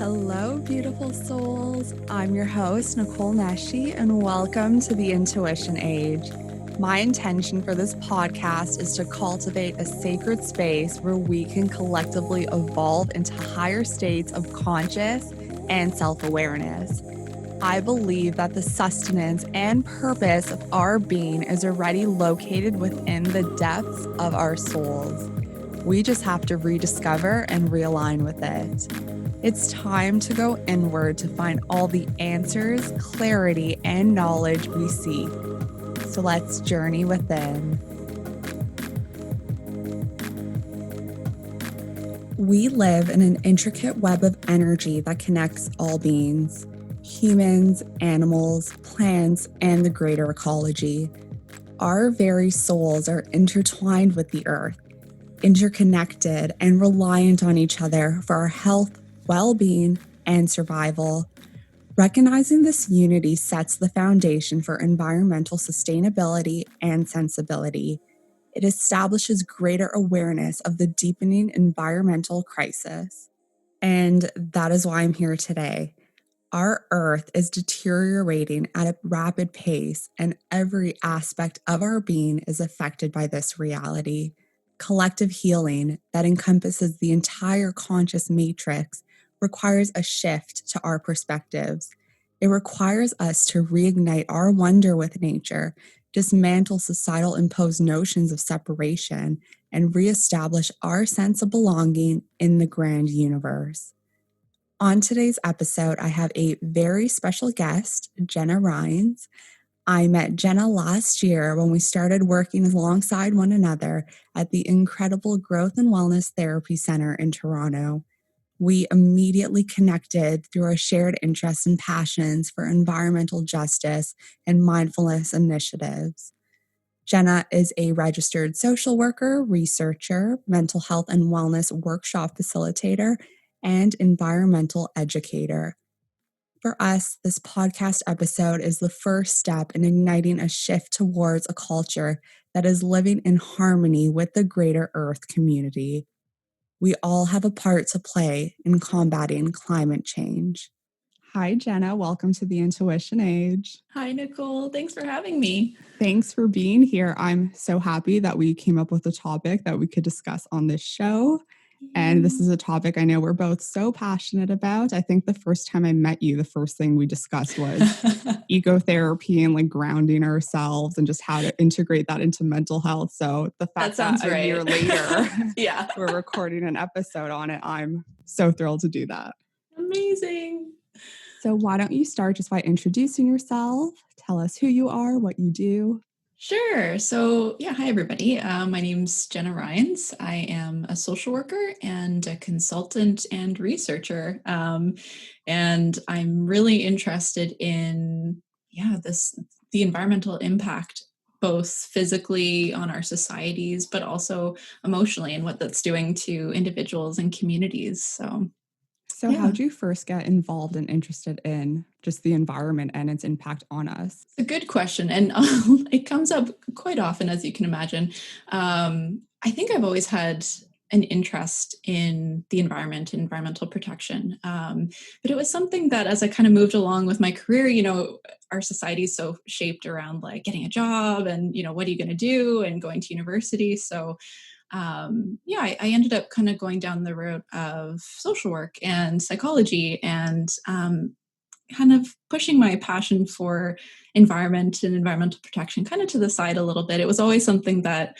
Hello, beautiful souls. I'm your host, Nicole, and welcome to the Intuition Age. My intention for this podcast is to cultivate a sacred space where we can collectively evolve into higher states of conscious and self-awareness. I believe that the sustenance and purpose of our being is already located within the depths of our souls. We just have to rediscover and realign with it. It's time to go inward to find all the answers, clarity, and knowledge we seek. So let's journey within. We live in an intricate web of energy that connects all beings, humans, animals, plants, and the greater ecology. Our very souls are intertwined with the earth, interconnected and reliant on each other for our health, well-being, and survival. Recognizing this unity sets the foundation for environmental sustainability and sensibility. It establishes greater awareness of the deepening environmental crisis. And that is why I'm here today. Our Earth is deteriorating at a rapid pace, and every aspect of our being is affected by this reality. Collective healing that encompasses the entire conscious matrix requires a shift to our perspectives. It requires us to reignite our wonder with nature, dismantle societal imposed notions of separation, and reestablish our sense of belonging in the grand universe. On today's episode, I have a very special guest, Jenna Rines. I met Jenna last year when we started working alongside one another at the incredible Growth and Wellness Therapy Center in Toronto. We immediately connected through our shared interests and passions for environmental justice and mindfulness initiatives. Jenna is a registered social worker, researcher, mental health and wellness workshop facilitator, and environmental educator. For us, this podcast episode is the first step in igniting a shift towards a culture that is living in harmony with the greater Earth community. We all have a part to play in combating climate change. Hi, Jenna. Welcome to the Intuition Age. Hi, Nicole. Thanks for having me. Thanks for being here. I'm so happy that we came up with a topic that we could discuss on this show. And this is a topic I know we're both so passionate about. I think the first time I met you, the first thing we discussed was ecotherapy and like grounding ourselves and just how to integrate that into mental health. So the fact that a year later, we're recording an episode on it, I'm so thrilled to do that. Amazing. So why don't you start just by introducing yourself? Tell us who you are, what you do. Sure. So, hi, everybody. My name's Jenna Rines. I am a social worker and a consultant and researcher. And I'm really interested in, the environmental impact, both physically on our societies, but also emotionally and what that's doing to individuals and communities. So how did you first get involved and interested in just the environment and its impact on us? A good question. And it comes up quite often, as you can imagine. I think I've always had an interest in the environment and environmental protection. But it was something that as I kind of moved along with my career, our society is so shaped around like getting a job and, what are you going to do and going to university. So I ended up kind of going down the road of social work and psychology and kind of pushing my passion for environment and environmental protection kind of to the side a little bit. It was always something that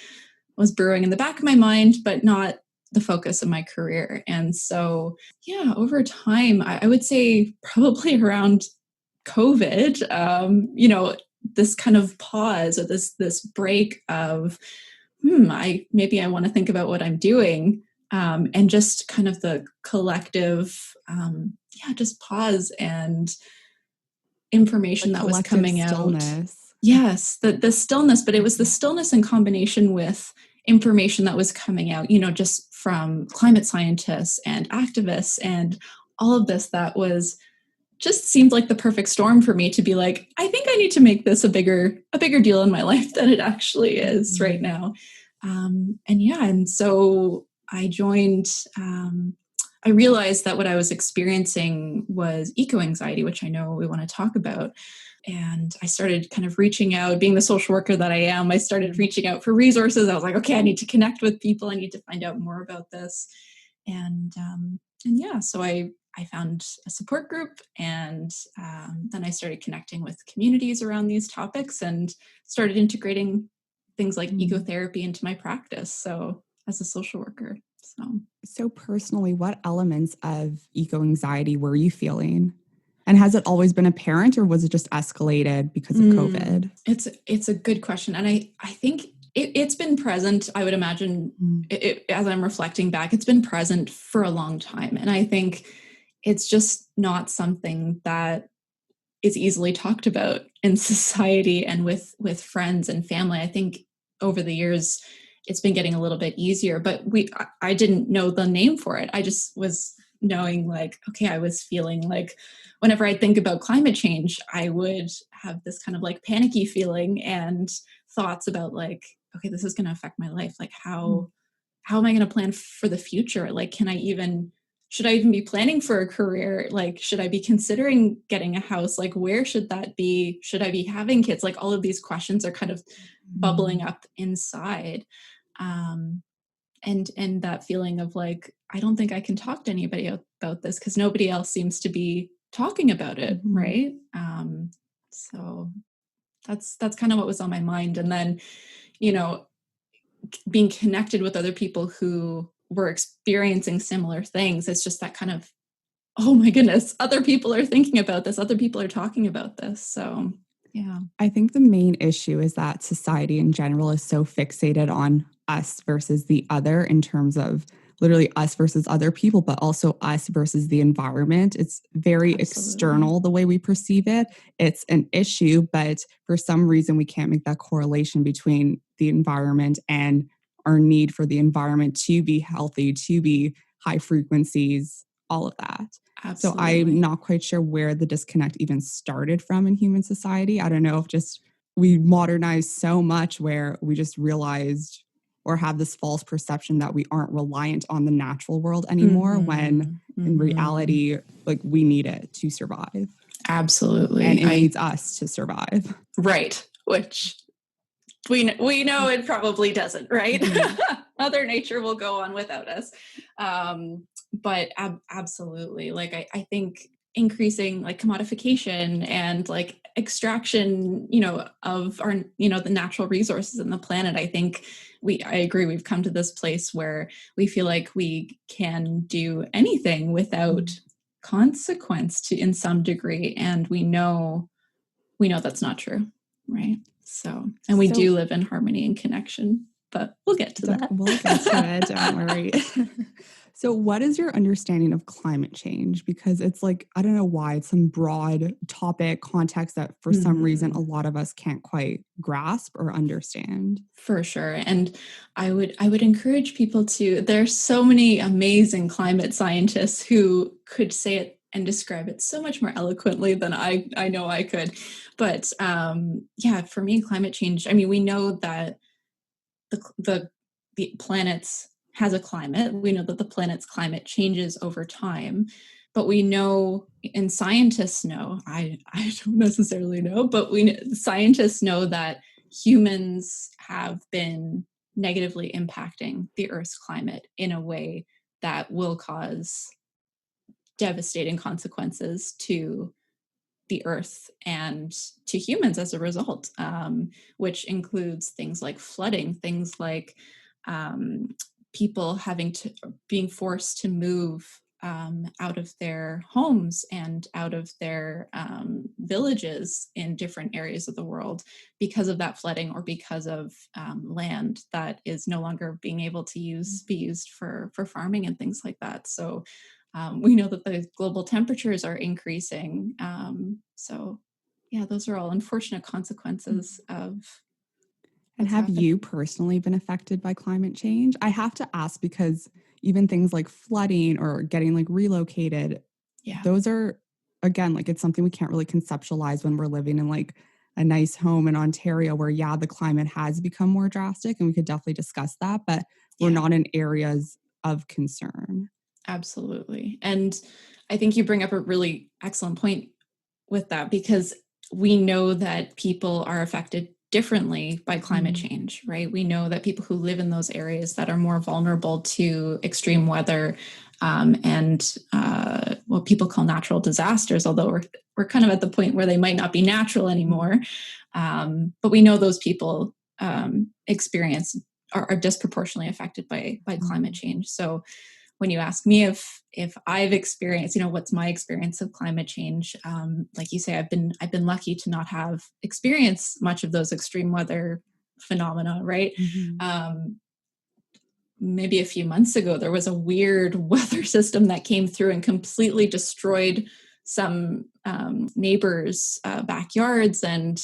was brewing in the back of my mind, but not the focus of my career. And so, over time, I would say probably around COVID, this kind of pause or this break of I want to think about what I'm doing, and just kind of the collective, just pause and information that was coming stillness. out. Yes, the stillness, but it was the stillness in combination with information that was coming out, just from climate scientists and activists and all of this that was just seemed like the perfect storm for me to be like, I think I need to make this a bigger deal in my life than it actually is right now. And so I joined I realized that what I was experiencing was eco-anxiety, which I know we want to talk about. And I started kind of reaching out, being the social worker that I am, I started reaching out for resources. I was like, okay, I need to connect with people. I need to find out more about this. And yeah, so I found a support group, and then I started connecting with communities around these topics and started integrating things like ecotherapy into my practice. So as a social worker. So personally, what elements of eco-anxiety were you feeling? And has it always been apparent, or was it just escalated because of COVID? It's a good question. And I think it's been present, I would imagine, as I'm reflecting back, it's been present for a long time. And I think it's just not something that is easily talked about in society and with friends and family. I think over the years, it's been getting a little bit easier, but I didn't know the name for it. I just was knowing like, okay, I was feeling like whenever I think about climate change, I would have this kind of like panicky feeling and thoughts about like, okay, this is going to affect my life. Like how am I going to plan for the future? Like, should I even be planning for a career? Like, should I be considering getting a house? Like, where should that be? Should I be having kids? Like, all of these questions are kind of bubbling up inside. And that feeling of like, I don't think I can talk to anybody about this because nobody else seems to be talking about it. Right. So that's kind of what was on my mind. And then, being connected with other people who were experiencing similar things, it's just that kind of, oh my goodness, other people are thinking about this, other people are talking about this. So yeah, I think the main issue is that society in general is so fixated on us versus the other in terms of literally us versus other people, but also us versus the environment. It's very external the way we perceive it. It's an issue, but for some reason we can't make that correlation between the environment and our need for the environment to be healthy, to be high frequencies, all of that. Absolutely. So I'm not quite sure where the disconnect even started from in human society. I don't know if just we modernized so much where we just realized or have this false perception that we aren't reliant on the natural world anymore, when in reality, like we need it to survive. Absolutely. And it needs us to survive. Right. Which we know it probably doesn't, right? Mother Nature will go on without us. But absolutely. Like, I think increasing like commodification and like extraction, of our, the natural resources in the planet. I think I agree. We've come to this place where we feel like we can do anything without consequence in some degree. And we know that's not true. Right. So, and we do live in harmony and connection, but we'll get to that. We'll get to it. Don't worry. So what is your understanding of climate change? Because it's like, I don't know why, it's some broad topic context that for some reason a lot of us can't quite grasp or understand. For sure. And I would encourage people there's so many amazing climate scientists who could say it and describe it so much more eloquently than I know I could. But yeah, for me, climate change, I mean, we know that the planet's has a climate. We know that the planet's climate changes over time, but we know, and scientists know, I don't necessarily know, but scientists know that humans have been negatively impacting the Earth's climate in a way that will cause devastating consequences to the Earth and to humans as a result, which includes things like flooding, things like people being forced to move out of their homes and out of their villages in different areas of the world because of that flooding, or because of land that is no longer being able to be used for farming and things like that. So we know that the global temperatures are increasing. So yeah, those are all unfortunate consequences of. And have you personally been affected by climate change? I have to ask because even things like flooding or getting like relocated, those are, again, like it's something we can't really conceptualize when we're living in like a nice home in Ontario where, the climate has become more drastic, and we could definitely discuss that, but we're not in areas of concern. Absolutely. And I think you bring up a really excellent point with that, because we know that people are affected differently by climate change, right? We know that people who live in those areas that are more vulnerable to extreme weather, and what people call natural disasters, although we're kind of at the point where they might not be natural anymore. But we know those people experience are disproportionately affected by climate change. So when you ask me if I've experienced, what's my experience of climate change, like you say, I've been lucky to not have experienced much of those extreme weather phenomena, right? Maybe a few months ago, there was a weird weather system that came through and completely destroyed some neighbors' backyards and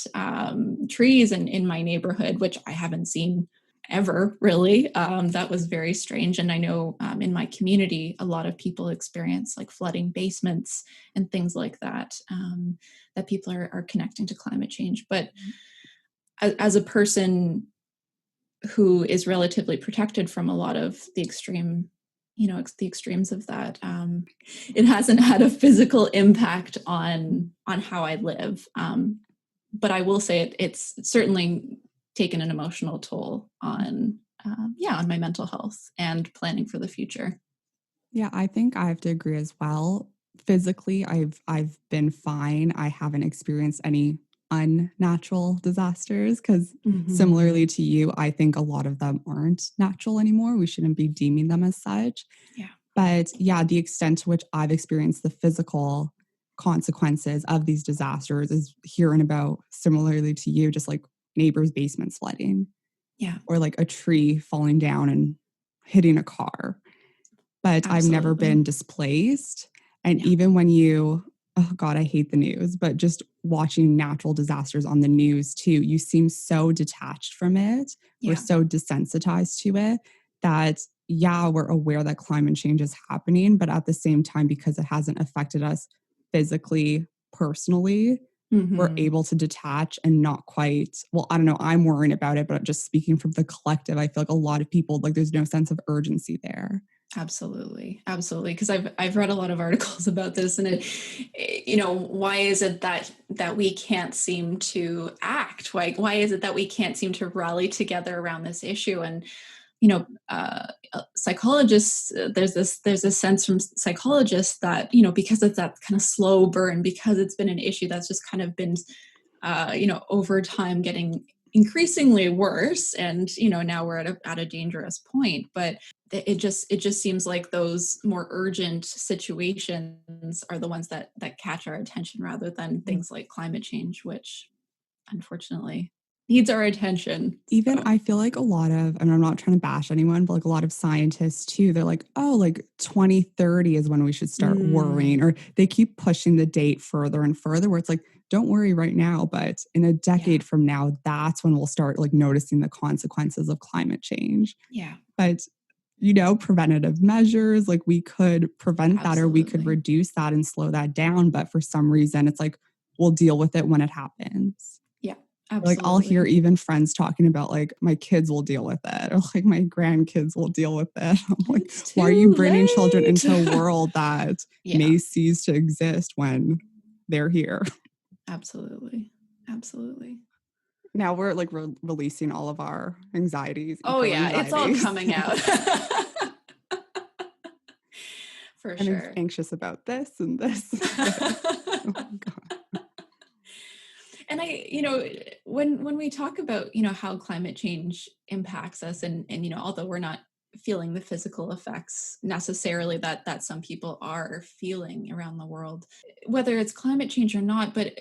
trees in my neighborhood, which I haven't seen ever, really. That was very strange. And I know in my community, a lot of people experience like flooding basements and things like that, that people are connecting to climate change. But as a person who is relatively protected from a lot of the extreme, the extremes of that, it hasn't had a physical impact on how I live. But I will say it's certainly taken an emotional toll on on my mental health and planning for the future. Yeah, I think I have to agree as well. Physically, I've been fine. I haven't experienced any unnatural disasters because similarly to you, I think a lot of them aren't natural anymore. We shouldn't be deeming them as such. Yeah. But yeah, the extent to which I've experienced the physical consequences of these disasters is hearing about, similarly to you, just like neighbors' basements flooding. Yeah. Or like a tree falling down and hitting a car. But Absolutely. I've never been displaced. And even when oh God, I hate the news, but just watching natural disasters on the news too, you seem so detached from it. We're so desensitized to it that, yeah, we're aware that climate change is happening, but at the same time, because it hasn't affected us physically, personally, we're able to detach and not quite, well, I don't know, I'm worrying about it, but just speaking from the collective, I feel like a lot of people, like there's no sense of urgency there. Absolutely. Because I've read a lot of articles about this, and why is it that we can't seem to act? Why is it that we can't seem to rally together around this issue? And psychologists, there's this sense from psychologists that because it's that kind of slow burn, because it's been an issue that's just kind of been over time getting increasingly worse, and now we're at a dangerous point. But it just seems like those more urgent situations are the ones that catch our attention, rather than things like climate change, which unfortunately needs our attention. Even I feel like a lot of, and I'm not trying to bash anyone, but like a lot of scientists too, they're like, oh, like 2030 is when we should start worrying, or they keep pushing the date further and further, where it's like, don't worry right now, but in a decade from now, that's when we'll start like noticing the consequences of climate change. Yeah. But preventative measures, like we could prevent that, or we could reduce that and slow that down. But for some reason, it's like, we'll deal with it when it happens. Yeah, absolutely. Like I'll hear even friends talking about like, my kids will deal with it, or like my grandkids will deal with it. I'm like, why are you bringing children into a world that may cease to exist when they're here? Absolutely. Now we're like releasing all of our anxieties. Oh yeah, it's all coming out. For sure. I'm anxious about this and this. Oh my God. And when we talk about, how climate change impacts us, and although we're not feeling the physical effects necessarily that some people are feeling around the world, whether it's climate change or not, but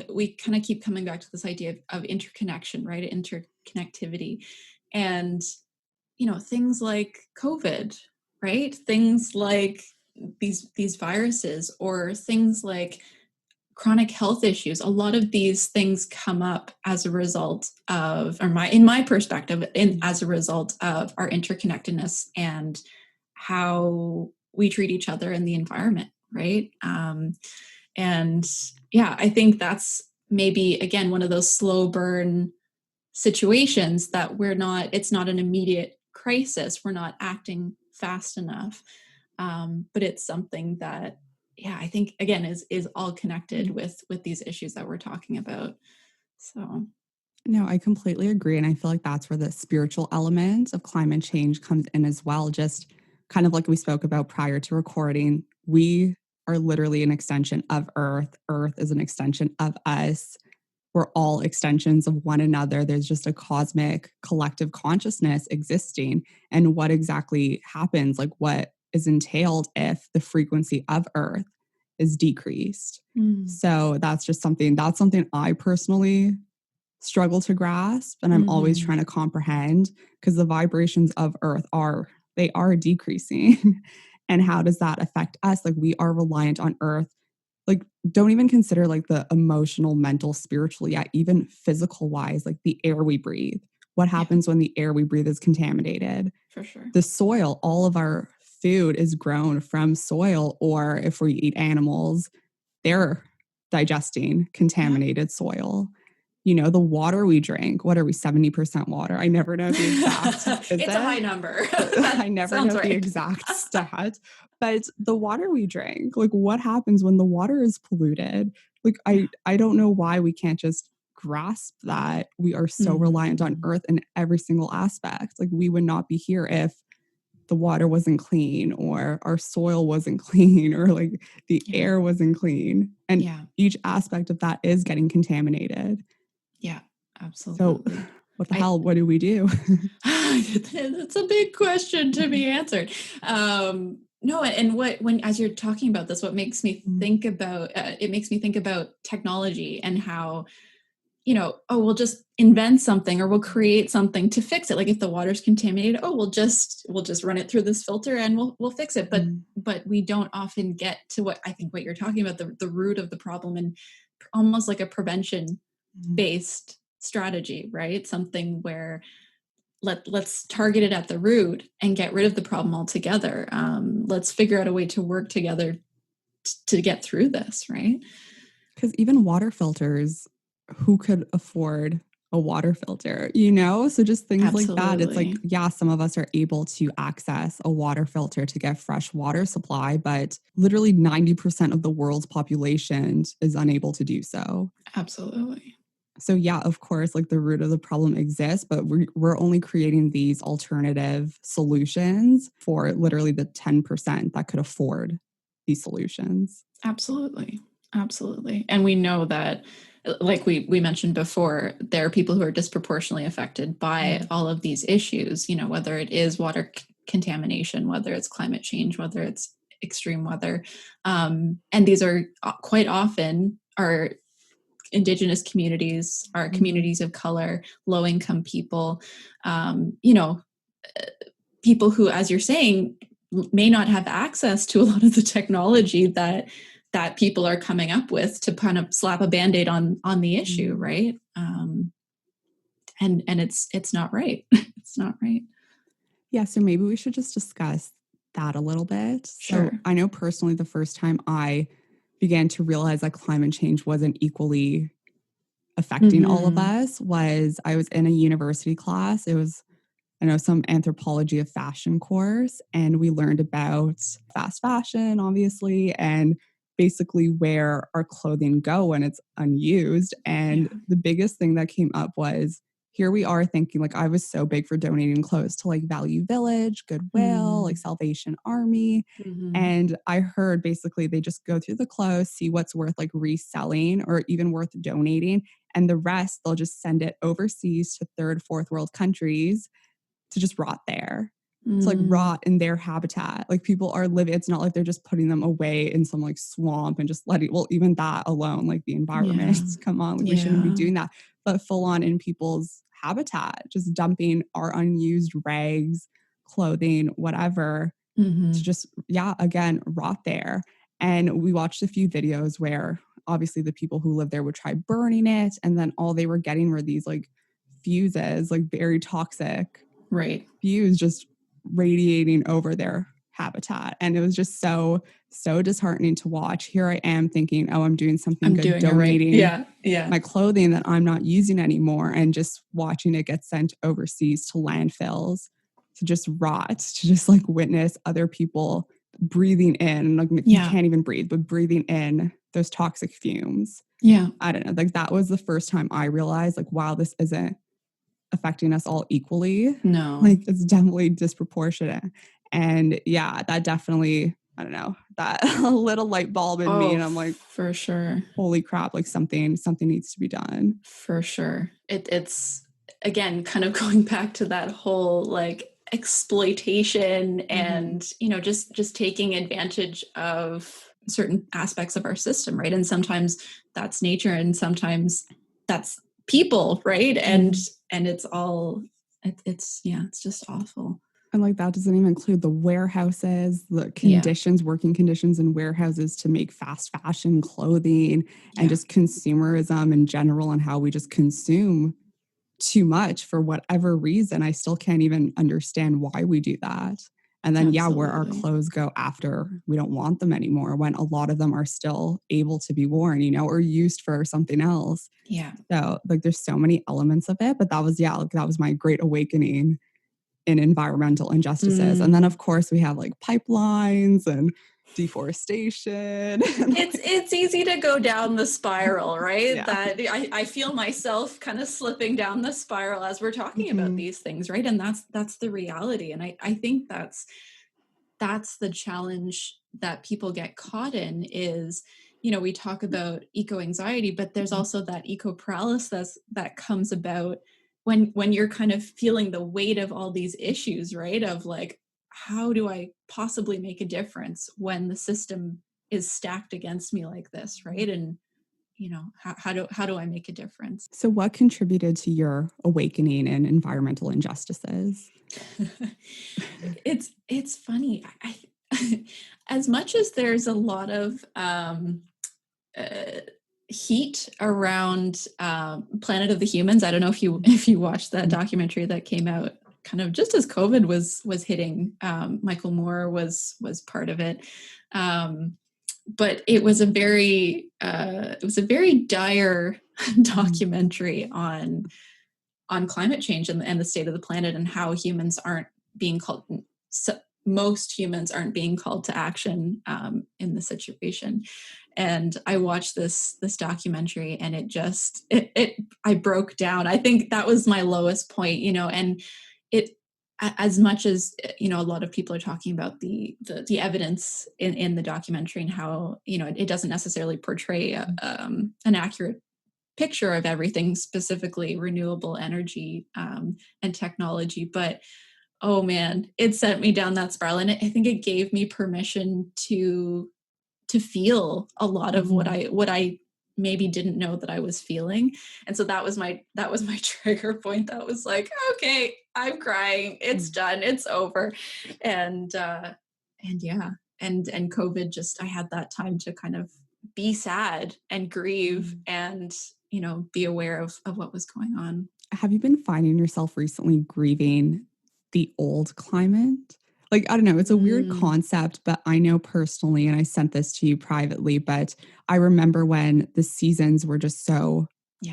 we kind of keep coming back to this idea of interconnection, right? Interconnectivity. And things like COVID, right? Things like these viruses, or things like chronic health issues. A lot of these things come up as a result of, or in my perspective, as a result of our interconnectedness and how we treat each other in the environment, right? And yeah, I think that's maybe, again, one of those slow burn situations that it's not an immediate crisis. We're not acting fast enough. But it's something that, yeah, I think again is all connected with these issues that we're talking about. So No, I completely agree. And I feel like that's where the spiritual element of climate change comes in as well. Just kind of like we spoke about prior to recording, we are literally an extension of Earth. Earth is an extension of us. We're all extensions of one another. There's just a cosmic collective consciousness existing. And what exactly happens, like what is entailed if the frequency of Earth is decreased. So that's something I personally struggle to grasp, and I'm always trying to comprehend, because the vibrations of Earth are decreasing. And how does that affect us? Like, we are reliant on Earth. Like, don't even consider like the emotional, mental, spiritual, yeah, even physical wise, like the air we breathe. What happens when the air we breathe is contaminated? for sure. The soil, all of our food is grown from soil, or if we eat animals, they're digesting contaminated soil. You know, the water we drink, what are we, 70% water? I never know the exact. It's a high number. I never know the exact stat. But the water we drink, like what happens when the water is polluted? Like I don't know why we can't just grasp that we are so reliant on Earth in every single aspect. Like, we would not be here if the water wasn't clean, or our soil wasn't clean, or like the air wasn't clean. And each aspect of that is getting contaminated. Yeah, absolutely. So what the hell, what do we do? That's a big question to be answered. No, and when as you're talking about this, what makes me think about it makes me think about technology and how, we'll just invent something, or we'll create something to fix it. Like, if the water's contaminated, we'll just run it through this filter and we'll fix it. But we don't often get to what I think what you're talking about, the root of the problem, and almost like a prevention based strategy, right? Something where let's target it at the root and get rid of the problem altogether. Let's figure out a way to work together to get through this, right? Because even water filters, who could afford a water filter, So just things like that. It's like, yeah, some of us are able to access a water filter to get fresh water supply, but literally 90% of the world's population is unable to do so. Absolutely. So yeah, of course, like the root of the problem exists, but we're only creating these alternative solutions for literally the 10% that could afford these solutions. Absolutely. Absolutely. And we know that, like we mentioned before, there are people who are disproportionately affected by all of these issues, whether it is water contamination, whether it's climate change, whether it's extreme weather. And these are quite often our Indigenous communities, our communities of color, low-income people, people who, as you're saying, may not have access to a lot of the technology that people are coming up with to kind of slap a Band-Aid on the issue, right? And it's not right. It's not right. Yeah, so maybe we should just discuss that a little bit. Sure. So I know personally, the first time I began to realize that climate change wasn't equally affecting all of us was I was in a university class. It was, some anthropology of fashion course, and we learned about fast fashion, obviously, and basically where our clothing go when it's unused. And the biggest thing that came up was, here we are thinking, like, I was so big for donating clothes to like Value Village, Goodwill, like Salvation Army. And I heard basically they just go through the clothes, see what's worth like reselling or even worth donating. And the rest, they'll just send it overseas to third, fourth world countries to just rot there. To like rot in their habitat. Like, people are living, it's not like they're just putting them away in some like swamp and just even that alone, like the environment, come on, like we shouldn't be doing that. But full on in people's habitat, just dumping our unused rags, clothing, whatever, to just, again, rot there. And we watched a few videos where obviously the people who live there would try burning it, and then all they were getting were these like fuses, like very toxic fuse, just radiating over their habitat. And it was just so disheartening to watch. Here I am thinking, I'm doing something good, donating my clothing that I'm not using anymore, and just watching it get sent overseas to landfills to just rot, to just like witness other people breathing in, like you can't even breathe, but breathing in those toxic fumes. Yeah. I don't know. Like that was the first time I realized like, wow, this isn't affecting us all equally. No. Like it's definitely disproportionate. And yeah, that definitely, I don't know, that little light bulb in me. And I'm like, for sure. Holy crap, like something needs to be done. For sure. It's again, kind of going back to that whole like exploitation and, you know, just taking advantage of certain aspects of our system, right? And sometimes that's nature and sometimes that's people, right? And it's all it's just awful. And like that doesn't even include the warehouses, the conditions, working conditions in warehouses to make fast fashion clothing and just consumerism in general and how we just consume too much for whatever reason. I still can't even understand why we do that. And then, where our clothes go after we don't want them anymore, when a lot of them are still able to be worn, you know, or used for something else. Yeah. So like there's so many elements of it, but that was, like, that was my great awakening in environmental injustices. And then of course we have like pipelines and deforestation. It's easy to go down the spiral, right? Yeah. That I feel myself kind of slipping down the spiral as we're talking about these things, right? And that's the reality. And I think that's the challenge that people get caught in is, you know, we talk about eco-anxiety, but there's also that eco-paralysis that comes about when you're kind of feeling the weight of all these issues, right? Of like, how do I possibly make a difference when the system is stacked against me like this, right? And you know, how do I make a difference? So what contributed to your awakening in environmental injustices? It's funny. I as much as there's a lot of heat around Planet of the Humans. I don't know if you watched that documentary that came out kind of just as COVID was hitting. Michael Moore was part of it, but it was a very dire documentary on climate change and the state of the planet and how humans aren't being called. So most humans aren't being called to action in the situation. And I watched this documentary and I broke down. I think that was my lowest point, you know, and it, as much as, you know, a lot of people are talking about the evidence in the documentary and how, you know, it doesn't necessarily portray an accurate picture of everything, specifically renewable energy and technology. But oh man, it sent me down that spiral. And I think it gave me permission to feel a lot of what I maybe didn't know that I was feeling. And so that was my trigger point. That was like, okay, I'm crying. It's done. It's over. And yeah. And COVID just, I had that time to kind of be sad and grieve and, you know, be aware of what was going on. Have you been finding yourself recently grieving the old climate? Like, I don't know, it's a weird concept, but I know personally, and I sent this to you privately, but I remember when the seasons were just so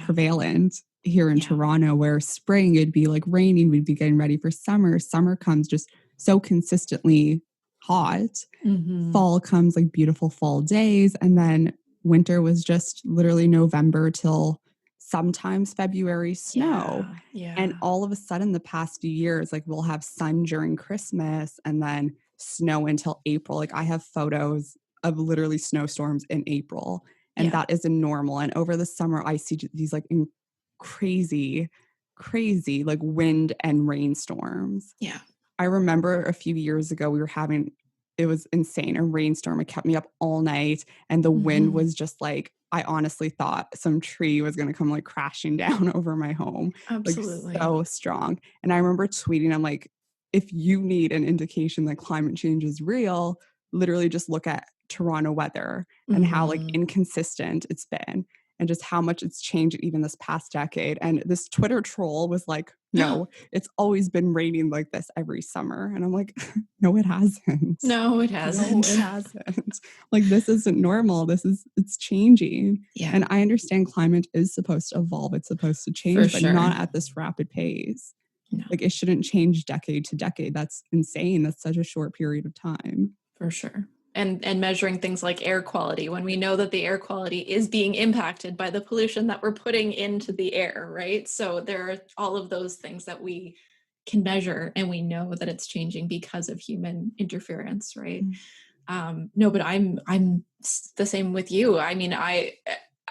prevalent here in Toronto, where spring, it'd be like raining, we'd be getting ready for summer. Summer comes just so consistently hot. Fall comes like beautiful fall days. And then winter was just literally November till sometimes February snow. And all of a sudden the past few years, like we'll have sun during Christmas and then snow until April. Like I have photos of literally snowstorms in April and that isn't normal. And over the summer, I see these like crazy like wind and rainstorms. Yeah. I remember a few years ago, it was insane, a rainstorm. It kept me up all night and the wind was just like, I honestly thought some tree was going to come like crashing down over my home. Absolutely. Like so strong. And I remember tweeting, I'm like, if you need an indication that climate change is real, literally just look at Toronto weather and how like inconsistent it's been and just how much it's changed even this past decade. And this Twitter troll was like, no, it's always been raining like this every summer. And I'm like, no, it hasn't. No, it hasn't. No, it hasn't. Like, this isn't normal. It's changing. Yeah. And I understand climate is supposed to evolve. It's supposed to change, but not at this rapid pace. No. Like, it shouldn't change decade to decade. That's insane. That's such a short period of time. For sure. And measuring things like air quality when we know that the air quality is being impacted by the pollution that we're putting into the air, right? So there are all of those things that we can measure, and we know that it's changing because of human interference, right? No, but I'm the same with you. I mean,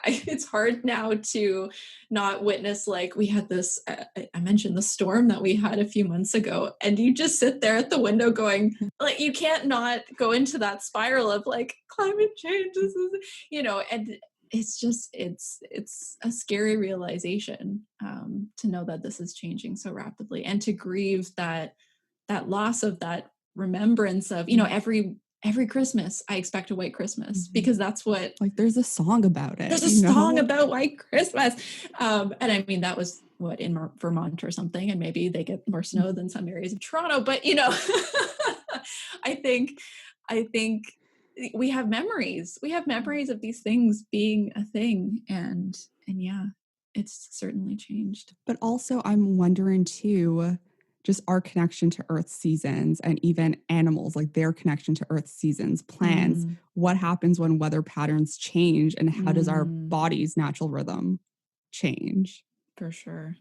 it's hard now to not witness, like we had this, I mentioned the storm that we had a few months ago, and you just sit there at the window going, like, you can't not go into that spiral of like climate change, this is, and it's just, it's a scary realization, to know that this is changing so rapidly, and to grieve that loss of that remembrance of, every Christmas, I expect a white Christmas, because that's what, like, there's a song about it. there's a song about white Christmas. And I mean, that was what, in Vermont or something, and maybe they get more snow than some areas of Toronto, but I think we have memories. We have memories of these things being a thing, and yeah, it's certainly changed. But also, I'm wondering too, just our connection to Earth's seasons, and even animals, like their connection to Earth's seasons, plants. What happens when weather patterns change, and how does our body's natural rhythm change? For sure.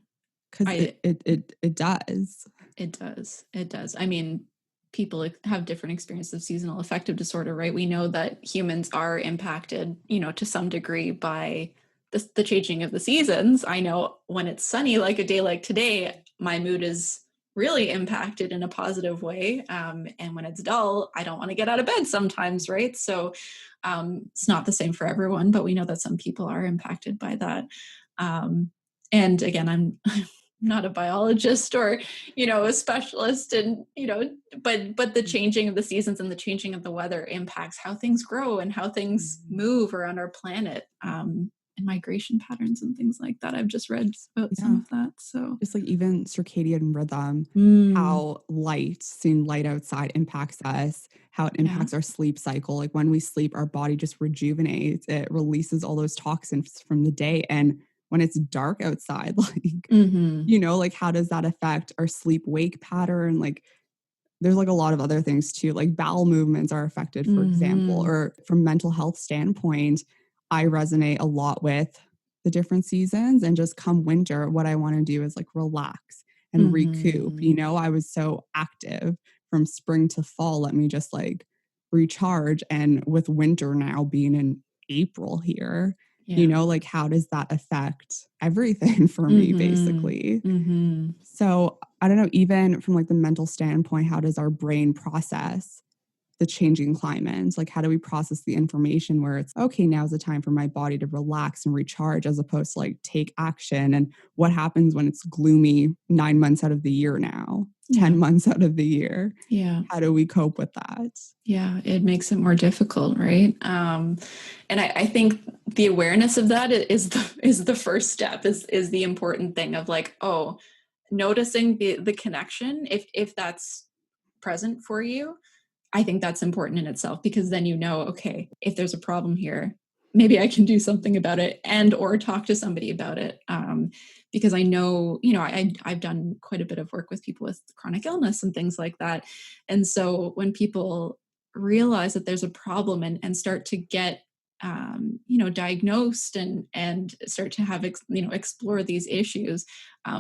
Because it does. It does. I mean, people have different experiences of seasonal affective disorder, right? We know that humans are impacted, to some degree by the changing of the seasons. I know when it's sunny, like a day like today, my mood is really impacted in a positive way. And when it's dull, I don't want to get out of bed sometimes, right? So it's not the same for everyone, but we know that some people are impacted by that. And again, I'm not a biologist or, a specialist, and, but the changing of the seasons and the changing of the weather impacts how things grow and how things move around our planet. And migration patterns and things like that. I've just read about some of that. So just like even circadian rhythm, how seeing light outside impacts us, how it impacts our sleep cycle. Like when we sleep, our body just rejuvenates. It releases all those toxins from the day. And when it's dark outside, like, like how does that affect our sleep wake pattern? Like there's like a lot of other things too, like bowel movements are affected, for example, or from mental health standpoint, I resonate a lot with the different seasons. And just come winter, what I want to do is like relax and recoup. I was so active from spring to fall. Let me just like recharge. And with winter now being in April here, like how does that affect everything for me, basically? So I don't know, even from like the mental standpoint, how does our brain process the changing climates? Like, how do we process the information where it's, okay, now's the time for my body to relax and recharge, as opposed to like take action? And what happens when it's gloomy 9 months out of the year now, 10 months out of the year? Yeah. How do we cope with that? Yeah, it makes it more difficult, right? And I think the awareness of that is the first step, is the important thing of like, noticing the connection, if that's present for you. I think that's important in itself, because then okay, if there's a problem here, maybe I can do something about it, and or talk to somebody about it. Because I know, I've done quite a bit of work with people with chronic illness and things like that. And so when people realize that there's a problem, and start to get diagnosed, and start to have explore these issues,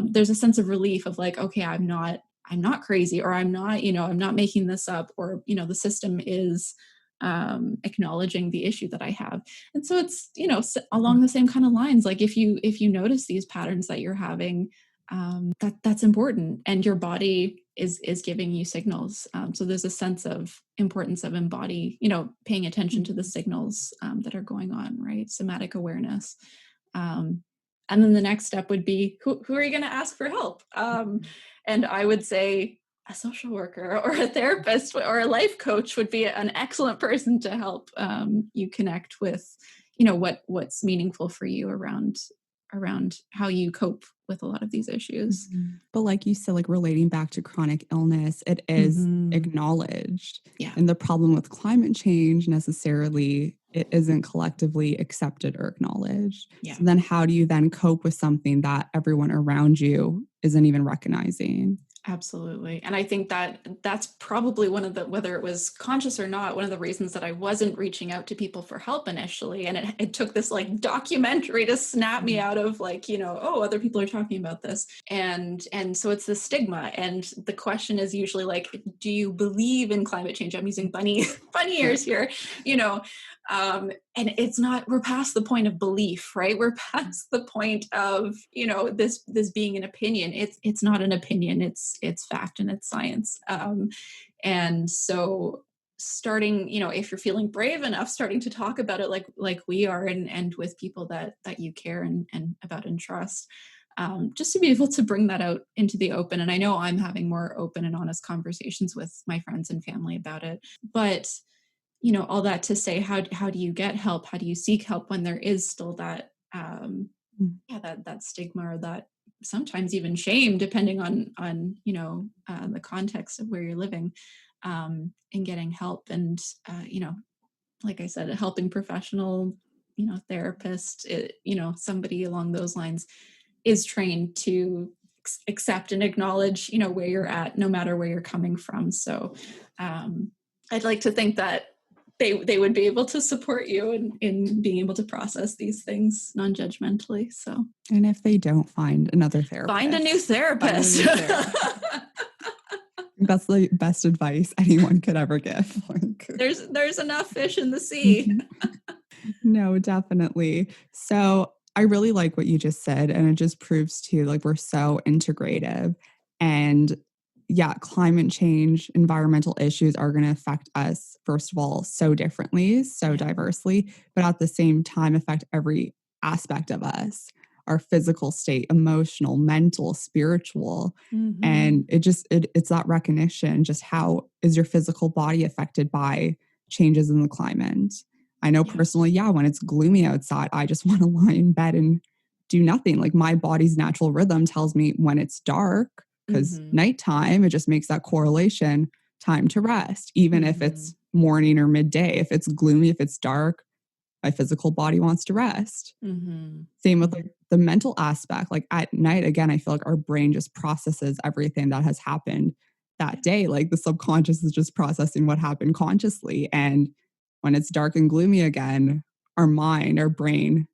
there's a sense of relief of like, okay, I'm not crazy, or I'm not making this up, or the system is acknowledging the issue that I have. And so it's along the same kind of lines, like if you notice these patterns that you're having, that's important, and your body is giving you signals. So there's a sense of importance of paying attention to the signals that are going on, right? Somatic awareness. And then the next step would be, who are you going to ask for help? And I would say a social worker or a therapist or a life coach would be an excellent person to help you connect with, what's meaningful for you around how you cope with a lot of these issues. But like you said, like relating back to chronic illness, it is acknowledged. Yeah. And the problem with climate change, necessarily, it isn't collectively accepted or acknowledged. Yeah. So then how do you then cope with something that everyone around you isn't even recognizing? Absolutely. And I think that that's probably one of the, whether it was conscious or not, one of the reasons that I wasn't reaching out to people for help initially. And it took this like documentary to snap me out of like, oh, other people are talking about this. And so it's the stigma. And the question is usually like, do you believe in climate change? I'm using bunny ears here, you know, and it's not, we're past the point of belief, right? We're past the point of, this being an opinion. It's not an opinion. It's fact and it's science. And so starting, if you're feeling brave enough, starting to talk about it like we are, and with people that you care and about and trust, just to be able to bring that out into the open. And I know I'm having more open and honest conversations with my friends and family about it, but all that to say, how do you get help? How do you seek help when there is still that, that stigma, or that sometimes even shame, depending on the context of where you're living, in getting help. And like I said, a helping professional, therapist, somebody along those lines is trained to accept and acknowledge, where you're at, no matter where you're coming from. So I'd like to think that they would be able to support you in being able to process these things non-judgmentally. So, and if they don't, find another therapist. Find a new therapist. That's the best advice anyone could ever give. There's enough fish in the sea. No, definitely. So I really like what you just said, and it just proves too, like, we're so integrative. And yeah, climate change, environmental issues are going to affect us, first of all, so differently, so diversely, but at the same time affect every aspect of us, our physical state, emotional, mental, spiritual. Mm-hmm. And it's that recognition, just how is your physical body affected by changes in the climate. I know personally, when it's gloomy outside, I just want to lie in bed and do nothing. Like, my body's natural rhythm tells me when it's dark, because nighttime, it just makes that correlation, time to rest, even if it's morning or midday. If it's gloomy, if it's dark, my physical body wants to rest. Same with like the mental aspect. Like at night, again, I feel like our brain just processes everything that has happened that day. Like the subconscious is just processing what happened consciously. And when it's dark and gloomy again, our mind, our brain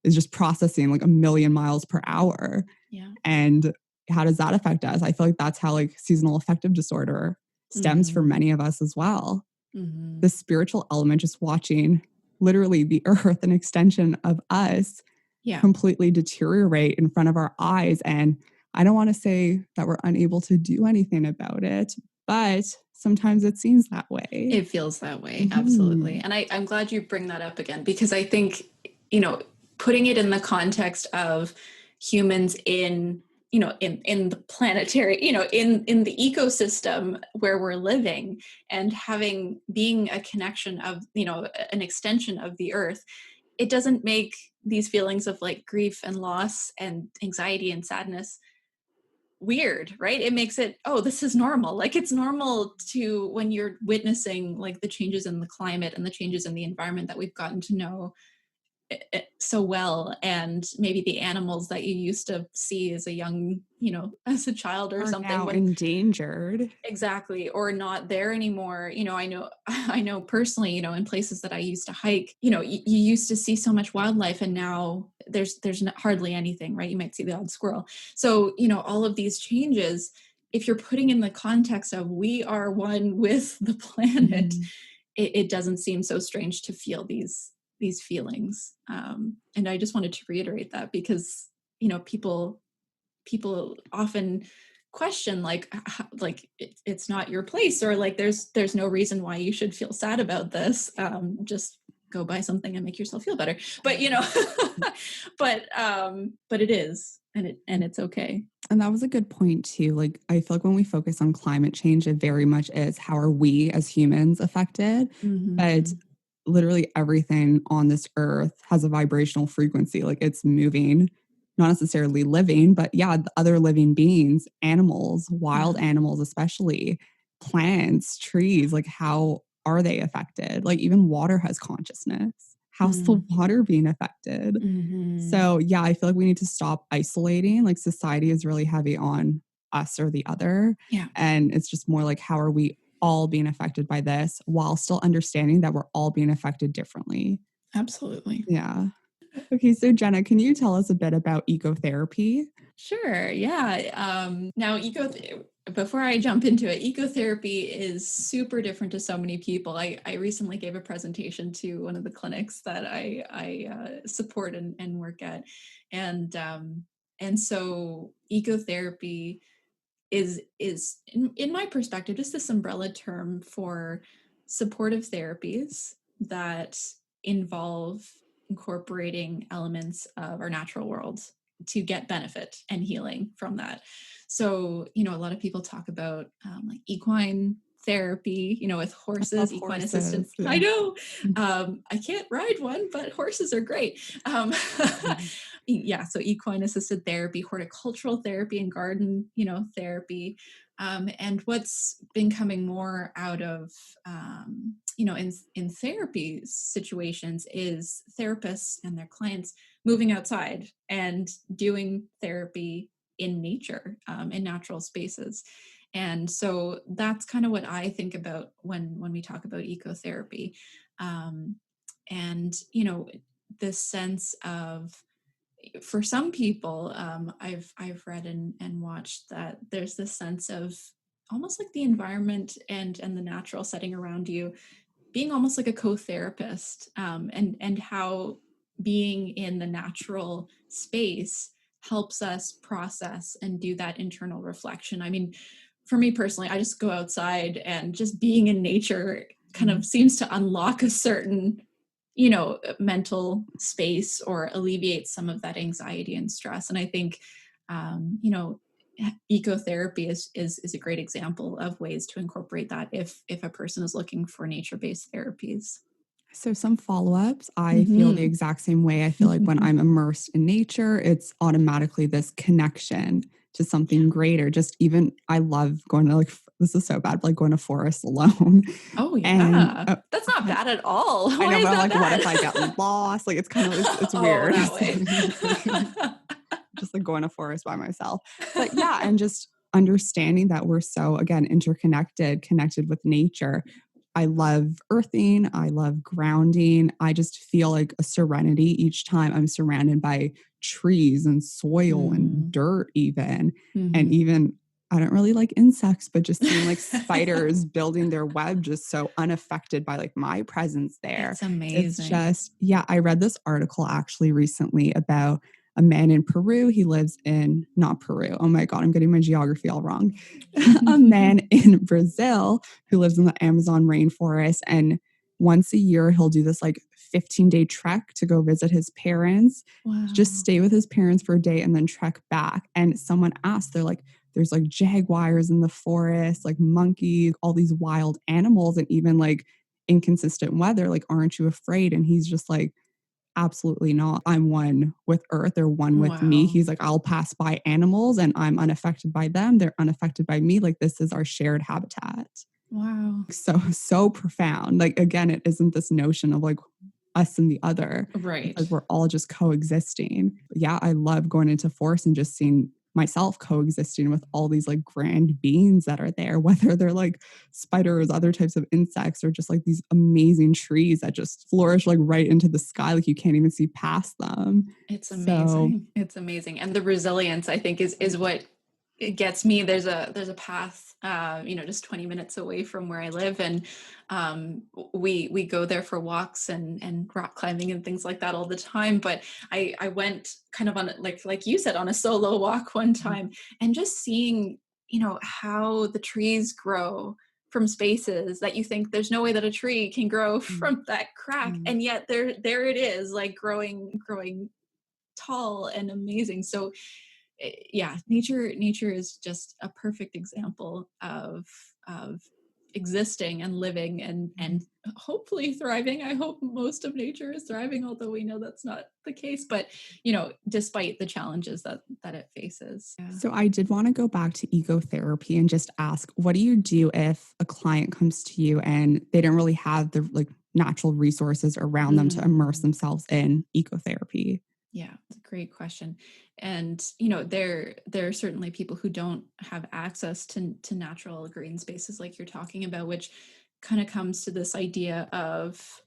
is just processing like a million miles per hour. Yeah. And how does that affect us? I feel like that's how like seasonal affective disorder stems for many of us as well. The spiritual element, just watching literally the earth, an extension of us, completely deteriorate in front of our eyes. And I don't want to say that we're unable to do anything about it, but sometimes it seems that way. It feels that way. Absolutely. And I'm glad you bring that up again, because I think, putting it in the context of humans in the planetary, in the ecosystem where we're living, and being a connection of, an extension of the earth, it doesn't make these feelings of like grief and loss and anxiety and sadness weird, right? It makes it, oh, this is normal. Like, it's normal to, when you're witnessing like the changes in the climate and the changes in the environment that we've gotten to know so well, and maybe the animals that you used to see as a young, as a child or something, now endangered. Exactly. Or not there anymore. I know personally, in places that I used to hike, you used to see so much wildlife, and now there's hardly anything, right? You might see the odd squirrel. So, all of these changes, if you're putting in the context of we are one with the planet, it doesn't seem so strange to feel these feelings. And I just wanted to reiterate that, because, people often question like it's not your place, or like there's no reason why you should feel sad about this. Just go buy something and make yourself feel better. But but it is, and it's okay. And that was a good point too. Like, I feel like when we focus on climate change, it very much is how are we as humans affected. But literally everything on this earth has a vibrational frequency. Like, it's moving, not necessarily living, but the other living beings, animals, wild animals, especially plants, trees, like how are they affected? Like, even water has consciousness. How's the water being affected? So I feel like we need to stop isolating. Like, society is really heavy on us or the other. Yeah. And it's just more like, how are we all being affected by this while still understanding that we're all being affected differently? Absolutely. Yeah. Okay, so Jenna, can you tell us a bit about ecotherapy? Sure. Yeah. Now, before I jump into it, ecotherapy is super different to so many people. I recently gave a presentation to one of the clinics that I support and work at, and so ecotherapy is in my perspective just this umbrella term for supportive therapies that involve incorporating elements of our natural world to get benefit and healing from that. So, a lot of people talk about like equine therapy, with I love horses, equine assisted. horses. Yeah. I know. I can't ride one, but horses are great. Yeah, so equine assisted therapy, horticultural therapy, and garden, therapy. And what's been coming more out of, in therapy situations is therapists and their clients moving outside and doing therapy in nature, in natural spaces. And so that's kind of what I think about when we talk about ecotherapy. Um, and, this sense of, for some people, I've read and watched that there's this sense of almost like the environment and the natural setting around you being almost like a co-therapist, and how being in the natural space helps us process and do that internal reflection. I mean, for me personally, I just go outside, and just being in nature kind of seems to unlock a certain mental space or alleviate some of that anxiety and stress. And I think ecotherapy is a great example of ways to incorporate that if a person is looking for nature-based therapies. So some follow-ups, I feel the Mm-hmm. exact same way. I feel like when I'm immersed in nature, it's automatically this connection to something greater. Just even I love going to this is so bad, like going to forests alone. Oh And yeah, that's not I, bad at all. I Why know, is but I'm that like, what if I bad? get lost? Like it's Oh, weird. that So, way. just like going to forest by myself. But yeah, and just understanding that we're so again interconnected, connected with nature. I love earthing. I love grounding. I just feel like a serenity each time I'm surrounded by trees and soil and Mm. dirt, even. And Mm-hmm. even, I don't really like insects, but just seeing like spiders building their web just so unaffected by like my presence there. It's It's amazing. just, yeah, I read this article actually recently about a man in Peru. He lives in, not Peru. Oh my God, I'm getting my geography all wrong. A man in Brazil who lives in the Amazon rainforest. And once a year, he'll do this like 15-day trek to go visit his parents, just Wow. stay with his parents for a day and then trek back. And someone asked, they're like, there's like jaguars in the forest, like monkeys, all these wild animals, and even like inconsistent weather. Like, aren't you afraid? And he's just like, absolutely not. I'm one with earth. They're one with me. Wow. He's like, I'll pass by animals and I'm unaffected by them. They're unaffected by me. Like, this is our shared habitat. Wow. So profound. Like, again, it isn't this notion of like us and the other. It's Right. like we're all just coexisting. But yeah, I love going into forest and just seeing myself coexisting with all these like grand beings that are there, whether they're like spiders, other types of insects, or just like these amazing trees that just flourish like right into the sky, like you can't even see past them. It's So amazing. It's amazing. And the resilience, I think, is what it gets me. There's a path, just 20 minutes away from where I live. And we go there for walks and rock climbing and things like that all the time. But I went kind of on, like you said, on a solo walk one time, and just seeing, how the trees grow from spaces that you think there's no way that a tree can grow from that crack, and yet there it is, like growing tall and amazing. So yeah, nature is just a perfect example of existing and living and hopefully thriving. I hope most of nature is thriving, although we know that's not the case, but despite the challenges that it faces. Yeah. So I did want to go back to ecotherapy and just ask, what do you do if a client comes to you and they don't really have the like natural resources around them to immerse Mm. themselves in ecotherapy? Yeah, it's a great question. And there are certainly people who don't have access to natural green spaces like you're talking about, which kind of comes to this idea of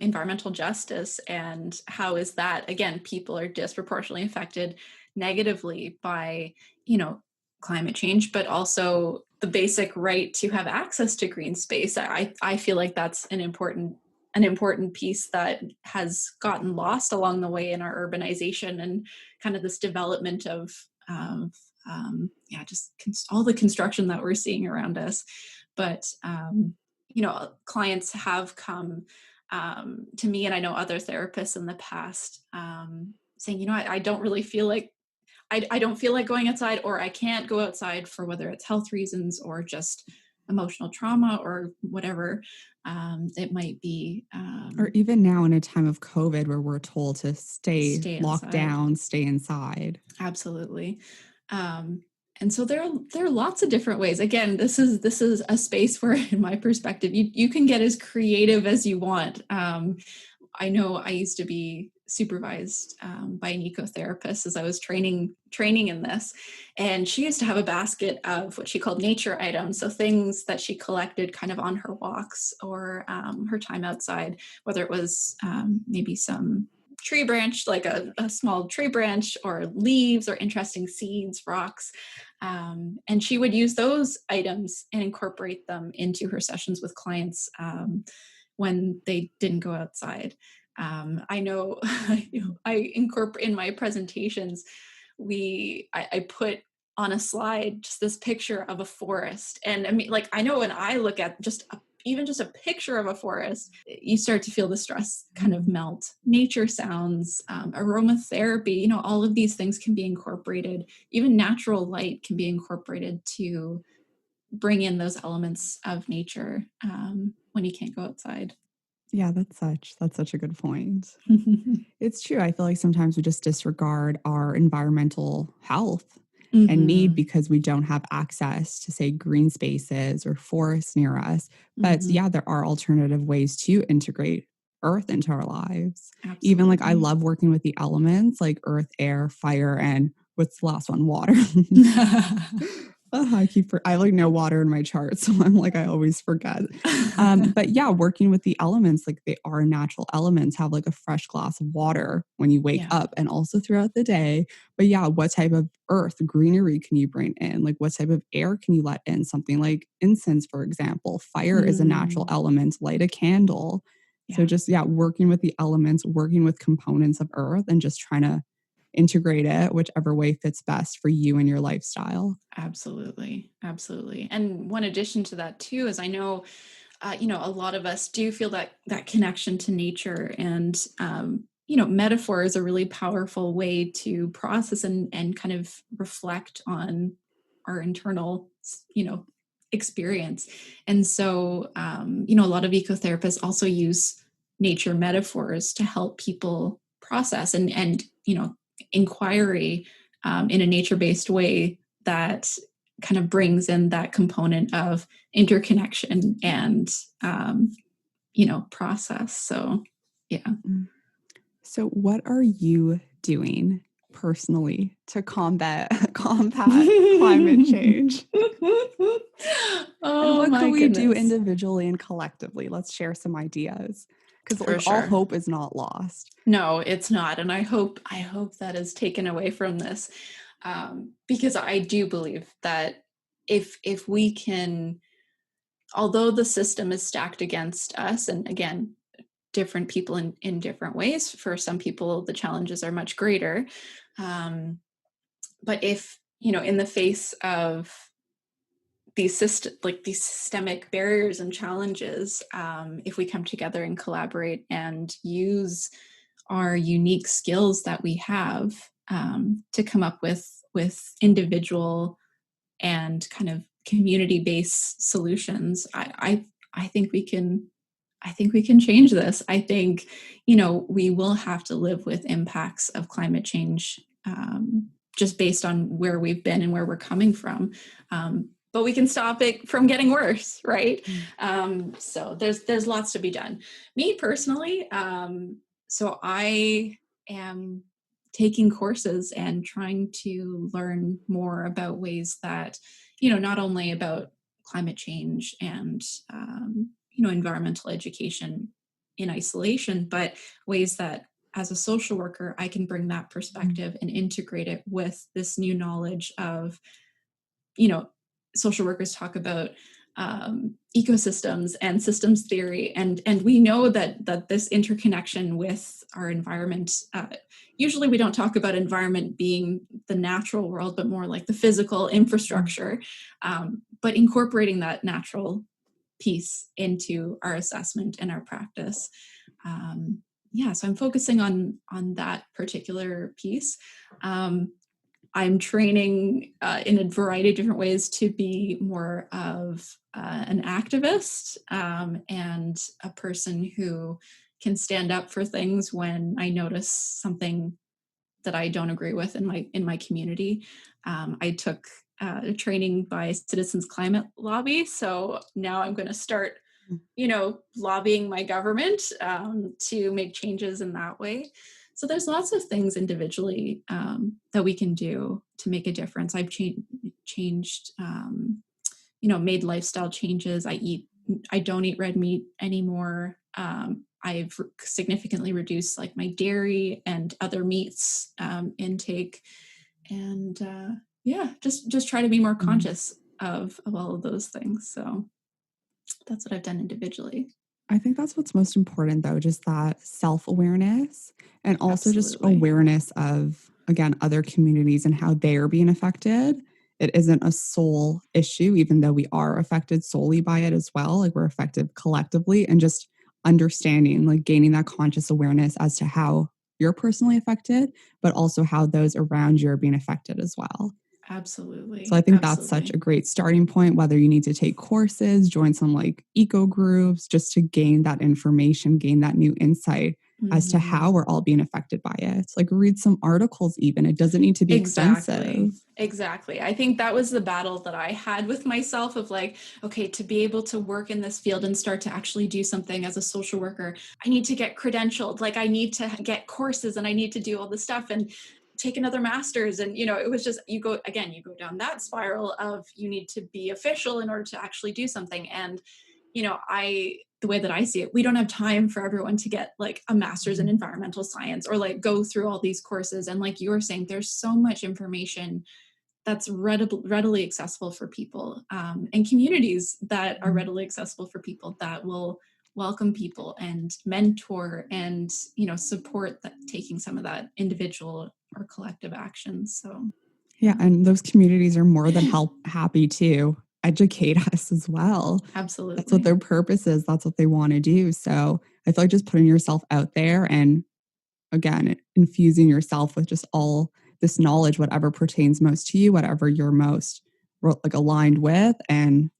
environmental justice, and how is that, again, people are disproportionately affected negatively by you know climate change, but also the basic right to have access to green space. I feel like that's an important piece that has gotten lost along the way in our urbanization and kind of this development of just all the construction that we're seeing around us. But clients have come to me, and I know other therapists in the past, saying, I don't really feel like I don't feel like going outside, or I can't go outside for whether it's health reasons or just emotional trauma or whatever it might be. Or even now in a time of COVID where we're told to stay Stay locked inside. down, stay inside. Absolutely. Um, and so there are lots of different ways. Again, this is a space where, in my perspective, you can get as creative as you want. I know I used to be supervised by an ecotherapist as I was training in this, and she used to have a basket of what she called nature items, so things that she collected kind of on her walks or her time outside, whether it was maybe some tree branch, like a small tree branch, or leaves, or interesting seeds, rocks. And she would use those items and incorporate them into her sessions with clients when they didn't go outside. I know I incorporate in my presentations, I put on a slide just this picture of a forest. And I mean, like, I know when I look at even just a picture of a forest, you start to feel the stress kind of melt. Nature sounds, aromatherapy, all of these things can be incorporated. Even natural light can be incorporated to bring in those elements of nature when you can't go outside. Yeah, that's such a good point. It's true. I feel like sometimes we just disregard our environmental health and need Mm-hmm. because we don't have access to, say, green spaces or forests near us. But Mm-hmm. yeah, there are alternative ways to integrate earth into our lives. Even like I Absolutely. love working with the elements like earth, air, fire, and what's the last one? Water. I like know water in my chart, so I'm like I always forget. But yeah, working with the elements, like they are natural elements, have like a fresh glass of water when you wake Yeah. up and also throughout the day. But yeah, what type of earth greenery can you bring in? Like what type of air can you let in? Something like incense, for example. Fire is a natural Mm, element. Light a candle. So yeah, just yeah, working with the elements, working with components of earth, and just trying to integrate it whichever way fits best for you and your lifestyle. absolutely. Absolutely. And one addition to that too is, I know, a lot of us do feel that connection to nature, and metaphor is a really powerful way to process and kind of reflect on our internal, experience. And so, a lot of ecotherapists also use nature metaphors to help people process and inquiry in a nature-based way that kind of brings in that component of interconnection and process. So yeah. Mm. So what are you doing personally to combat climate change? And Oh what could my we do goodness. individually and collectively? Let's share some ideas. Because like For all sure. hope is not lost. No, it's not. And I hope that is taken away from this, because I do believe that if we can, although the system is stacked against us, and again, different people in different ways. For some people, the challenges are much greater. But if, in the face of these systemic barriers and challenges, if we come together and collaborate and use our unique skills that we have to come up with individual and kind of community-based solutions, I think we can. I think we can change this. I think, we will have to live with impacts of climate change, just based on where we've been and where we're coming from. But we can stop it from getting worse, right? Mm. So there's lots to be done. Me personally, so I am taking courses and trying to learn more about ways that, not only about climate change and, environmental education in isolation, but ways that as a social worker, I can bring that perspective and integrate it with this new knowledge of, social workers talk about ecosystems and systems theory, and we know that this interconnection with our environment. Usually, we don't talk about environment being the natural world, but more like the physical infrastructure. But incorporating that natural piece into our assessment and our practice. So I'm focusing on that particular piece. I'm training in a variety of different ways to be more of an activist and a person who can stand up for things when I notice something that I don't agree with in my community. I took a training by Citizens Climate Lobby, so now I'm going to start, lobbying my government to make changes in that way. So there's lots of things individually that we can do to make a difference. I've changed, made lifestyle changes. I don't eat red meat anymore. I've significantly reduced like my dairy and other meats intake, and just try to be more conscious of all of those things. So that's what I've done individually. I think that's what's most important, though, just that self-awareness and also just Absolutely. awareness of, again, other communities and how they are being affected. It isn't a sole issue, even though we are affected solely by it as well. Like we're affected collectively, and just understanding, like gaining that conscious awareness as to how you're personally affected, but also how those around you are being affected as well. Absolutely. So I think that's such a great starting point, whether you need to take courses, join some like eco groups, just to gain that information, gain that new insight as to how we're all being affected by it. Like read some articles even. It doesn't need to be expensive. Exactly. I think that was the battle that I had with myself of like, okay, to be able to work in this field and start to actually do something as a social worker, I need to get credentialed. Like I need to get courses and I need to do all this stuff and take another master's. And, it was just, you go down that spiral of you need to be official in order to actually do something. And, the way that I see it, we don't have time for everyone to get like a master's in environmental science or like go through all these courses. And like you were saying, there's so much information that's readily accessible for people, and communities that are readily accessible for people that will welcome people and mentor and, support that taking some of that individual or collective action. So yeah, and those communities are more than happy to educate us as well. Absolutely. That's what their purpose is. That's what they want to do. So I feel like just putting yourself out there and, again, infusing yourself with just all this knowledge, whatever pertains most to you, whatever you're most like aligned with. And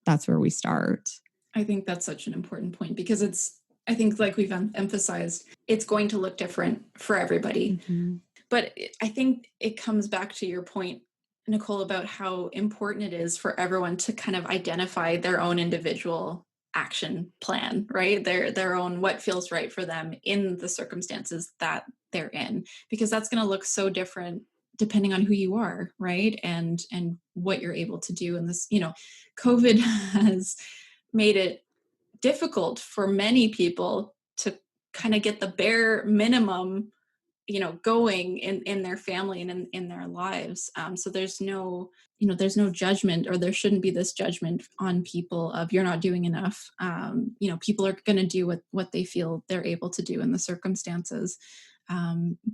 that's where we start. I think that's such an important point because I think like we've emphasized, it's going to look different for everybody. But I think it comes back to your point, Nicole, about how important it is for everyone to kind of identify their own individual action plan, right? Their own what feels right for them in the circumstances that they're in, because that's going to look so different depending on who you are, right? And what you're able to do in this, COVID has made it difficult for many people to kind of get the bare minimum going in their family and in their lives. So there's no judgment, or there shouldn't be this judgment on people of you're not doing enough. People are going to do what they feel they're able to do in the circumstances.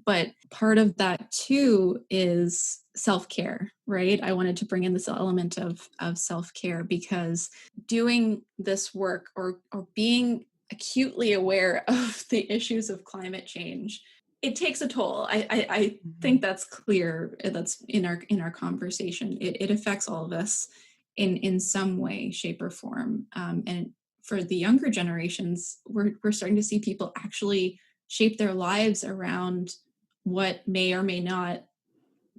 But part of that too is self-care, right? I wanted to bring in this element of self-care, because doing this work or being acutely aware of the issues of climate change, it takes a toll. I think that's clear. That's in our conversation. It affects all of us in some way, shape, or form. And for the younger generations, we're starting to see people actually shape their lives around what may or may not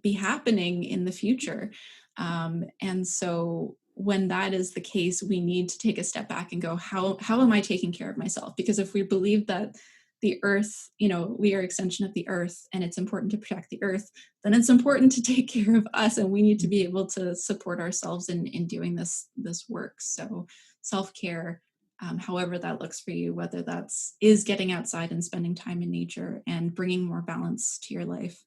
be happening in the future. And so when that is the case, we need to take a step back and go, how am I taking care of myself? Because if we believe that the earth, we are extension of the earth, and it's important to protect the earth, then it's important to take care of us, and we need to be able to support ourselves in doing this work. So self-care, however that looks for you, whether is getting outside and spending time in nature and bringing more balance to your life,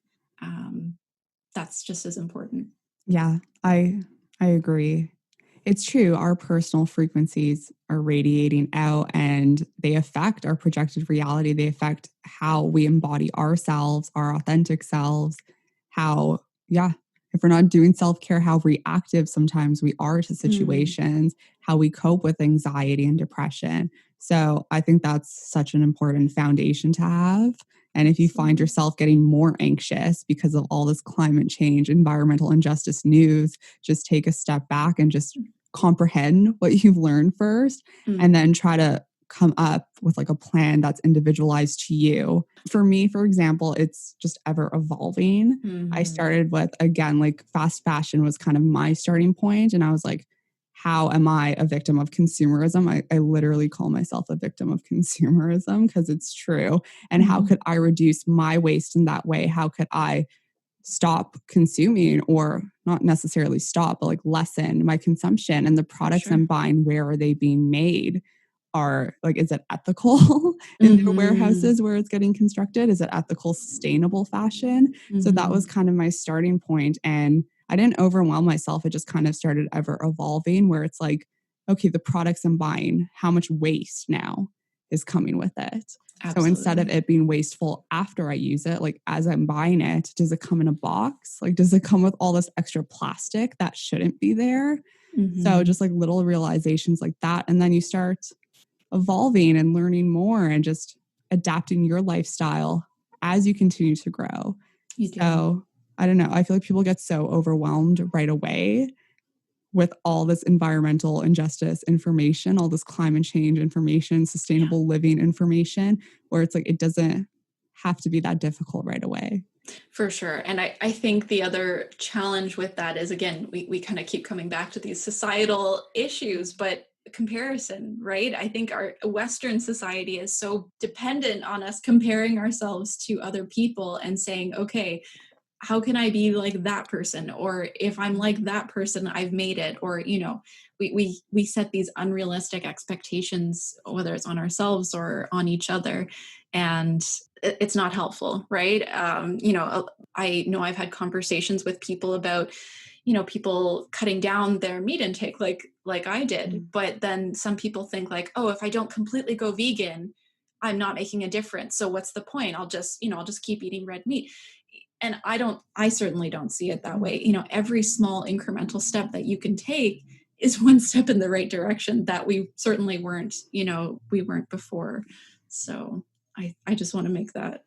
that's just as important. Yeah, I agree. It's true. Our personal frequencies are radiating out and they affect our projected reality. They affect how we embody ourselves, our authentic selves, how, if we're not doing self-care, how reactive sometimes we are to situations, how we cope with anxiety and depression. So I think that's such an important foundation to have. And if you find yourself getting more anxious because of all this climate change, environmental injustice news, just take a step back and just comprehend what you've learned first, and then try to come up with like a plan that's individualized to you. For me, for example, it's just ever evolving. I started with, again, like fast fashion was kind of my starting point. And I was like, how am I a victim of consumerism? I literally call myself a victim of consumerism because it's true. And how could I reduce my waste in that way? How could I stop consuming, or not necessarily stop, but like lessen my consumption? And the products I'm buying, where are they being made? Are like, is it ethical in their warehouses where it's getting constructed? Is it ethical, sustainable fashion? So that was kind of my starting point. And I didn't overwhelm myself. It just kind of started ever evolving, where it's like, okay, the products I'm buying, how much waste now is coming with it? Absolutely. So instead of it being wasteful after I use it, like as I'm buying it, does it come in a box? Like, does it come with all this extra plastic that shouldn't be there? So just like little realizations like that. And then you start evolving and learning more and just adapting your lifestyle as you continue to grow. So I don't know. I feel like people get so overwhelmed right away with all this environmental injustice information, all this climate change information, sustainable living information, where it's like, it doesn't have to be that difficult right away. For sure. And I think the other challenge with that is, again, we kind of keep coming back to these societal issues, but comparison, right? I think our Western society is so dependent on us comparing ourselves to other people and saying, okay, how can I be like that person? Or if I'm like that person, I've made it. Or, we set these unrealistic expectations, whether it's on ourselves or on each other. And it's not helpful, right? I know I've had conversations with people about, people cutting down their meat intake like I did. But then some people think like, oh, if I don't completely go vegan, I'm not making a difference. So what's the point? I'll just keep eating red meat. And I certainly don't see it that way. Every small incremental step that you can take is one step in the right direction that we certainly weren't before. So I just want to make that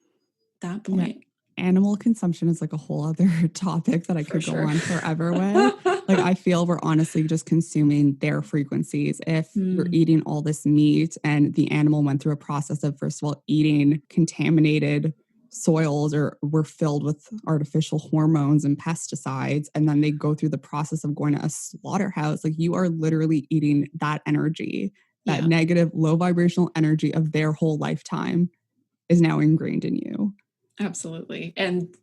point. Yeah. Animal consumption is like a whole other topic that I could go on forever with. Like, I feel we're honestly just consuming their frequencies. If you're eating all this meat and the animal went through a process of, first of all, eating contaminated soils or were filled with artificial hormones and pesticides, and then they go through the process of going to a slaughterhouse, like, you are literally eating that energy, that negative, low vibrational energy of their whole lifetime is now ingrained in you. Absolutely. And,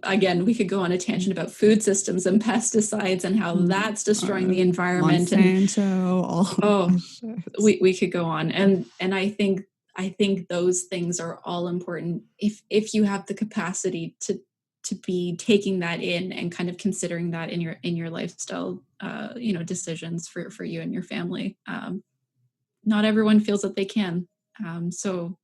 again, we could go on a tangent about food systems and pesticides and how that's destroying the environment. Monsanto, we could go on. And I think those things are all important if you have the capacity to be taking that in and kind of considering that in your lifestyle, decisions for you and your family. Not everyone feels that they can. So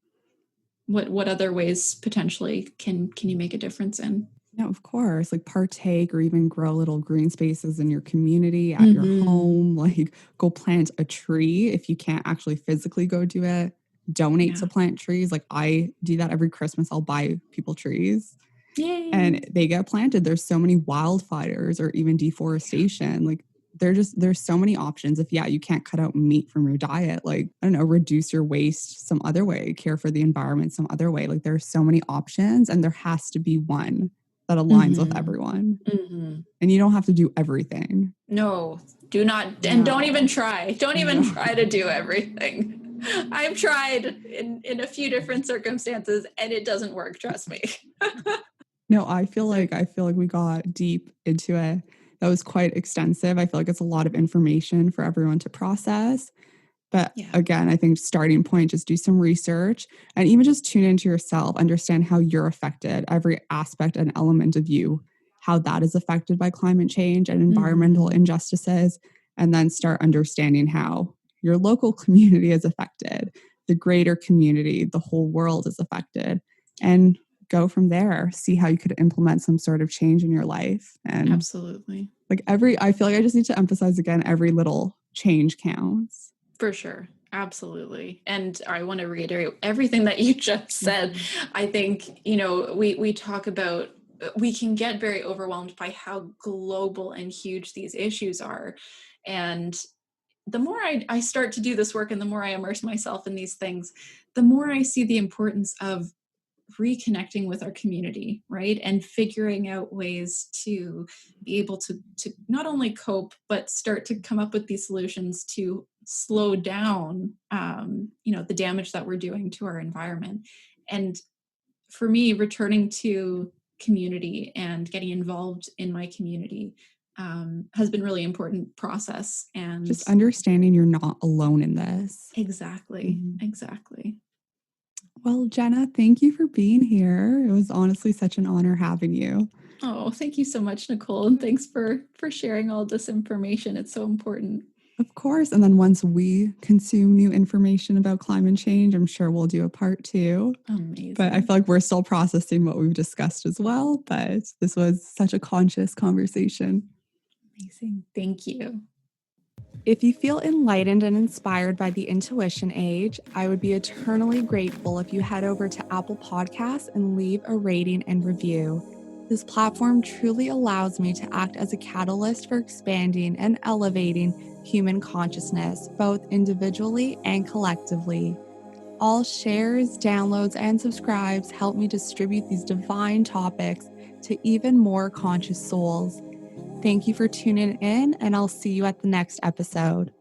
what other ways potentially can you make a difference in? No, of course, like partake or even grow little green spaces in your community, at your home, like go plant a tree if you can't actually physically go do it. Donate to plant trees. Like, I do that every Christmas. I'll buy people trees. Yay. And they get planted. There's so many wildfires or even deforestation. Like, there's so many options. If you can't cut out meat from your diet, like, I don't know, reduce your waste some other way, care for the environment some other way. Like, there's so many options, and there has to be one that aligns with everyone. And you don't have to do everything. No, do not. And don't even try. Don't even try to do everything. I've tried in a few different circumstances and it doesn't work, trust me. No, I feel like we got deep into it. That was quite extensive. I feel like it's a lot of information for everyone to process. But again, I think starting point, just do some research and even just tune into yourself, understand how you're affected, every aspect and element of you, how that is affected by climate change and environmental injustices, and then start understanding how your local community is affected, the greater community, the whole world is affected, and go from there. See how you could implement some sort of change in your life. And absolutely. Like I feel like I just need to emphasize again, every little change counts. For sure. Absolutely. And I want to reiterate everything that you just said. I think, we talk about, we can get very overwhelmed by how global and huge these issues are. And the more I start to do this work and the more I immerse myself in these things, the more I see the importance of reconnecting with our community, right? And figuring out ways to be able to not only cope, but start to come up with these solutions to slow down, the damage that we're doing to our environment. And for me, returning to community and getting involved in my community has been really important process. And just understanding you're not alone in this. Exactly. Well, Jenna, thank you for being here. It was honestly such an honor having you. Oh, thank you so much, Nicole. And thanks for sharing all this information. It's so important. Of course. And then once we consume new information about climate change, I'm sure we'll do a part 2. Amazing. But I feel like we're still processing what we've discussed as well. But this was such a conscious conversation. Amazing. Thank you. If you feel enlightened and inspired by the intuition age, I would be eternally grateful if you head over to Apple Podcasts and leave a rating and review. This platform truly allows me to act as a catalyst for expanding and elevating human consciousness, both individually and collectively. All shares, downloads, and subscribes help me distribute these divine topics to even more conscious souls. Thank you for tuning in, and I'll see you at the next episode.